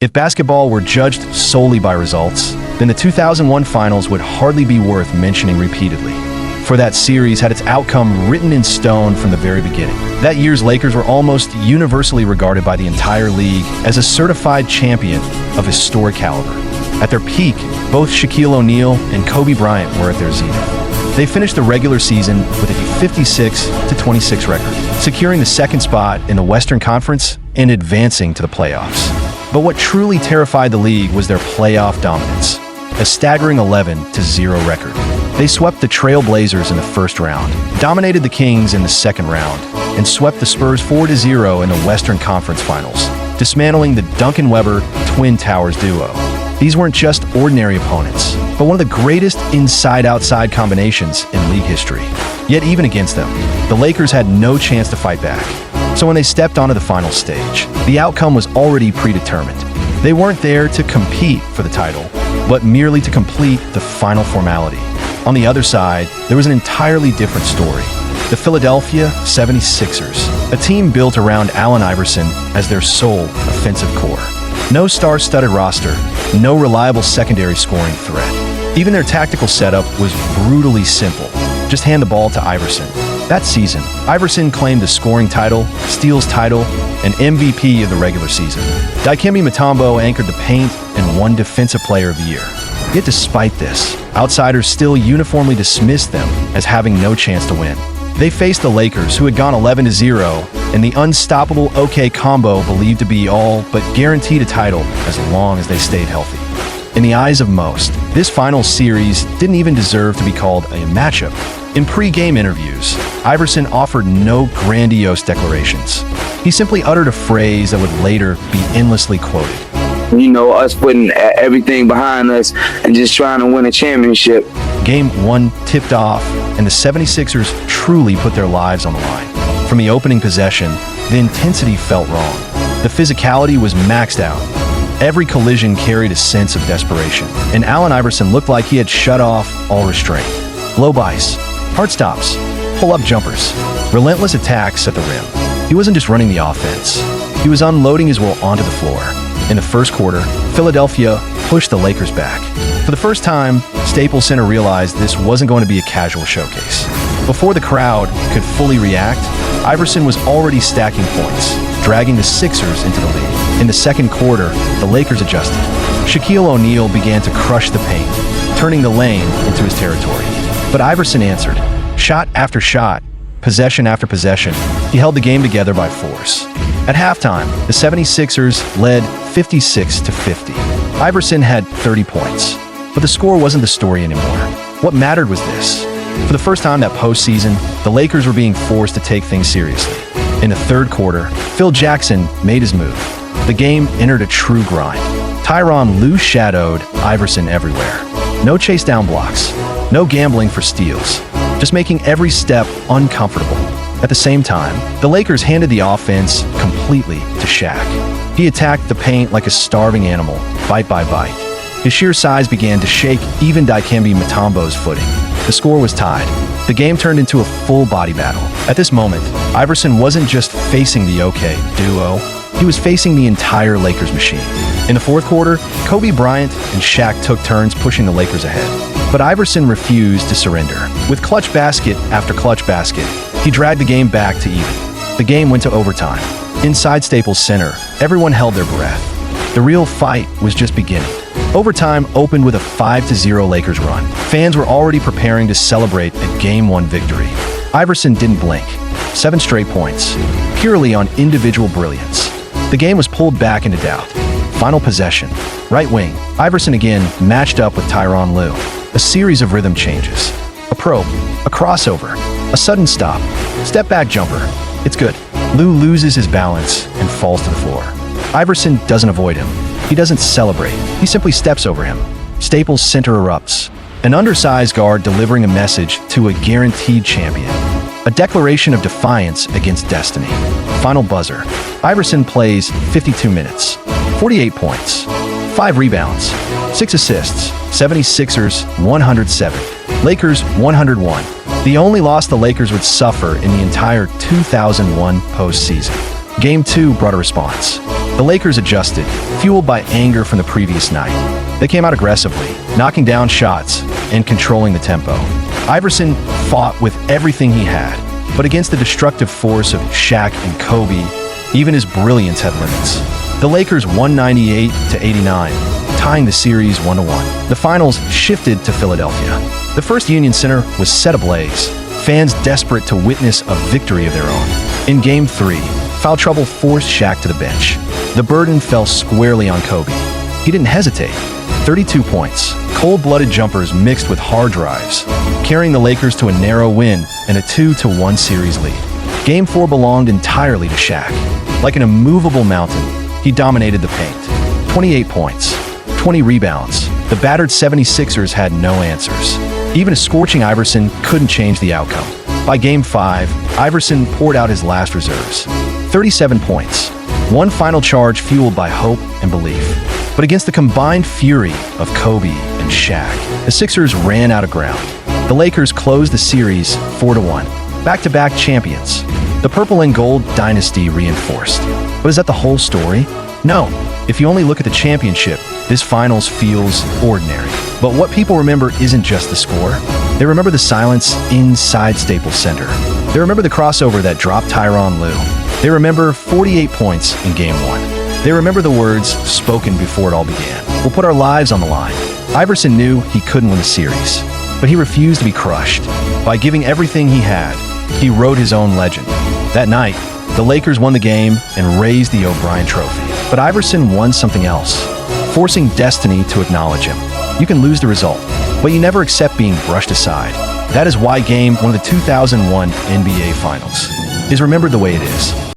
If basketball were judged solely by results, then the 2001 finals would hardly be worth mentioning repeatedly, for that series had its outcome written in stone from the very beginning. That year's Lakers were almost universally regarded by the entire league as a certified champion of historic caliber. At their peak, both Shaquille O'Neal and Kobe Bryant were at their zenith. They finished the regular season with a 56-26 record, securing the second spot in the Western Conference and advancing to the playoffs. But what truly terrified the league was their playoff dominance, a staggering 11-0 record. They swept the Trail Blazers in the first round, dominated the Kings in the second round, and swept the Spurs 4-0 in the Western Conference Finals, dismantling the Duncan Weber Twin Towers duo. These weren't just ordinary opponents, but one of the greatest inside-outside combinations in league history. Yet even against them, the Lakers had no chance to fight back. So when they stepped onto the final stage, the outcome was already predetermined. They weren't there to compete for the title, but merely to complete the final formality. On the other side, there was an entirely different story. The Philadelphia 76ers, a team built around Allen Iverson as their sole offensive core. No star-studded roster, no reliable secondary scoring threat. Even their tactical setup was brutally simple. Just hand the ball to Iverson. That season, Iverson claimed the scoring title, steals title, and MVP of the regular season. Dikembe Mutombo anchored the paint and won Defensive Player of the Year. Yet despite this, outsiders still uniformly dismissed them as having no chance to win. They faced the Lakers, who had gone 11-0, and the unstoppable OK combo believed to be all but guaranteed a title as long as they stayed healthy. In the eyes of most, this final series didn't even deserve to be called a matchup. In pre-game interviews, Iverson offered no grandiose declarations. He simply uttered a phrase that would later be endlessly quoted. You know, us putting everything behind us and just trying to win a championship. Game 1 tipped off, and the 76ers truly put their lives on the line. From the opening possession, the intensity felt wrong. The physicality was maxed out. Every collision carried a sense of desperation, and Allen Iverson looked like he had shut off all restraint. Low-bys, hard stops, pull-up jumpers, relentless attacks at the rim. He wasn't just running the offense. He was unloading his will onto the floor. In the first quarter, Philadelphia pushed the Lakers back. For the first time, Staples Center realized this wasn't going to be a casual showcase. Before the crowd could fully react, Iverson was already stacking points, dragging the Sixers into the lead. In the second quarter, the Lakers adjusted. Shaquille O'Neal began to crush the paint, turning the lane into his territory. But Iverson answered. Shot after shot, possession after possession, he held the game together by force. At halftime, the 76ers led 56-50. Iverson had 30 points, but the score wasn't the story anymore. What mattered was this. For the first time that postseason, the Lakers were being forced to take things seriously. In the third quarter, Phil Jackson made his move. The game entered a true grind. Tyronn Lue shadowed Iverson everywhere. No chase down blocks, no gambling for steals, just making every step uncomfortable. At the same time, the Lakers handed the offense completely to Shaq. He attacked the paint like a starving animal, bite by bite. His sheer size began to shake even Dikembe Mutombo's footing. The score was tied. The game turned into a full body battle. At this moment, Iverson wasn't just facing the OK duo, he was facing the entire Lakers machine. In the fourth quarter, Kobe Bryant and Shaq took turns pushing the Lakers ahead. But Iverson refused to surrender. With clutch basket after clutch basket, he dragged the game back to even. The game went to overtime. Inside Staples Center, everyone held their breath. The real fight was just beginning. Overtime opened with a 5-0 Lakers run. Fans were already preparing to celebrate a Game 1 victory. Iverson didn't blink. 7 straight points, purely on individual brilliance. The game was pulled back into doubt. Final possession. Right wing. Iverson again matched up with Tyronn Lue. A series of rhythm changes. A probe. A crossover. A sudden stop. Step back jumper. It's good. Lue loses his balance and falls to the floor. Iverson doesn't avoid him. He doesn't celebrate. He simply steps over him. Staples Center erupts. An undersized guard delivering a message to a guaranteed champion. A declaration of defiance against destiny. Final buzzer. Iverson plays 52 minutes. 48 points. 5 rebounds. 6 assists. 76ers 107. Lakers 101. The only loss the Lakers would suffer in the entire 2001 postseason. Game 2 brought a response. The Lakers adjusted, fueled by anger from the previous night. They came out aggressively, knocking down shots and controlling the tempo. Iverson fought with everything he had, but against the destructive force of Shaq and Kobe, even his brilliance had limits. The Lakers won 98-89, tying the series 1-1. The finals shifted to Philadelphia. The first Union Center was set ablaze, fans desperate to witness a victory of their own. In Game 3, foul trouble forced Shaq to the bench. The burden fell squarely on Kobe. He didn't hesitate. 32 points, cold-blooded jumpers mixed with hard drives, carrying the Lakers to a narrow win and a 2-1 series lead. Game 4 belonged entirely to Shaq. Like an immovable mountain, he dominated the paint. 28 points, 20 rebounds. The battered 76ers had no answers. Even a scorching Iverson couldn't change the outcome. By Game 5, Iverson poured out his last reserves. 37 points, one final charge fueled by hope and belief. But against the combined fury of Kobe and Shaq, the Sixers ran out of ground. The Lakers closed the series 4-1. Back-to-back champions. The purple and gold dynasty reinforced. But is that the whole story? No. If you only look at the championship, this finals feels ordinary. But what people remember isn't just the score. They remember the silence inside Staples Center. They remember the crossover that dropped Tyronn Lue. They remember 48 points in Game 1. They remember the words spoken before it all began. We'll put our lives on the line. Iverson knew he couldn't win the series, but he refused to be crushed. By giving everything he had, he wrote his own legend. That night, the Lakers won the game and raised the O'Brien Trophy. But Iverson won something else, forcing destiny to acknowledge him. You can lose the result, but you never accept being brushed aside. That is why Game 1 of the 2001 NBA Finals is remembered the way it is.